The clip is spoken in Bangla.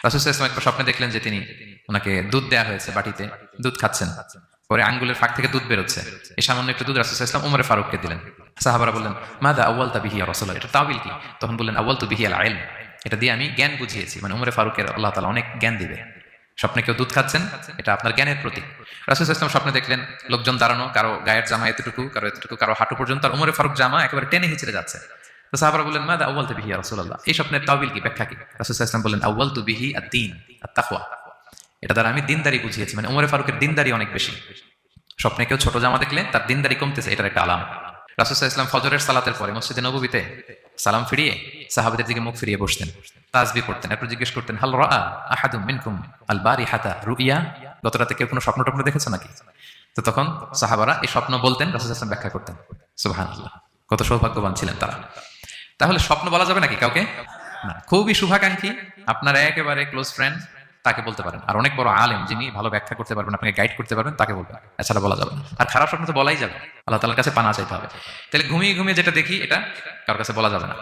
রাসূল সাল্লাল্লাহু আলাইহি ওয়াসাল্লাম একটা স্বপ্নে দেখলেন যে তিনি ওনাকে দুধ দেয়া হয়েছে, বাটিতে দুধ খাচ্ছেন, পরে আঙ্গুলের ফাঁক থেকে দুধ বেরোচ্ছে। এই সামান্য একটু দুধ রাসূল সাল্লাল্লাহু আলাইহি ওয়াসাল্লাম ওমরে ফারুককে দিলেন। সাহাবারা বললেন, মাযা আউয়ালতা বিহি ইয়া রাসূলুল্লাহ, এটা তাওয়িল কি? তখন বললেন, আউয়ালতু বিহি আল ইলম, এটা দিয়ে আমি জ্ঞান বুঝিয়েছি, মানে ওমরে ফারুকের আল্লাহ তাআলা অনেক জ্ঞান দিবে। স্বপ্নে কেউ দুধ খাচ্ছেন, এটা আপনার জ্ঞানের প্রতীক। রাসূল সাল্লাল্লাহু আলাইহি ওয়াসাল্লাম স্বপ্নে দেখলেন লোকজন দাঁড়ানো, কারো গায়ের জামা এতটুকু, কারো এতটুকু, কারো হাঁটু পর্যন্ত, আর ওমরে ফারুক জামা একেবারে টেনে হিচড়ে যাচ্ছে। তো সাহাবারা বললেন, মাযা আউয়ালতা বিহি ইয়া রাসূলুল্লাহ, এই স্বপ্নের তাওয়িল কি, ব্যাখ্যা কি? রাসূল সাল্লাল্লাহু আলাইহি ওয়াসাল্লাম বললেন, আউয়ালতু বিহি আদ-দীন আত-তাকওয়া, এটা দ্বারা আমি দিনদারি বুঝিয়েছি, মানে ওমরে ফারুকের দিনদারি অনেক বেশি। স্বপ্নে কেউ ছোট জামা দেখলে তার দিনদারি কমতেছে, এটার একটা আলাম। রাসূল সাল্লাল্লাহু আলাইহি ওয়াসাল্লাম ফজরের সালাতের পরে মসজিদে নববীতে সালাম ফিরিয়ে সাহাবাদের দিকে মুখ ফিরিয়ে বসতেন, তাসবিহ পড়তেন, এরপর জিজ্ঞেস করতেন, হাল রাআ আহাদুম মিনকুম আল বারিহাতা রুইয়া, গত রাতে কেউ কোনো স্বপ্ন টপ্ন দেখেছো নাকি? তো তখন সাহাবারা এই স্বপ্ন বলতেন, রাসূল সাল্লাল্লাহু আলাইহি ওয়াসাল্লাম ব্যাখ্যা করতেন। সুবহানাল্লাহ, কত সৌভাগ্যবান ছিলেন তারা। তাহলে স্বপ্ন বলা যাবে নাকি কাউকে? না। খুবই শুভাকাঙ্ক্ষী, আপনার একেবারে ক্লোজ ফ্রেন্ড, তাকে বলতে পারেন। আর অনেক বড় আলেম, যিনি ভালো ব্যাখ্যা করতে পারবেন, আপনাকে গাইড করতে পারবেন, তাকে বলবেন। এছাড়া বলা যাবে না। আর খারাপ স্বপ্ন তো বলাই যাবে, আল্লাহ তাআলার কাছে পানা চাইতে হবে। তাহলে ঘুমিয়ে ঘুমিয়ে যেটা দেখি, এটা কারোর কাছে বলা যাবে না।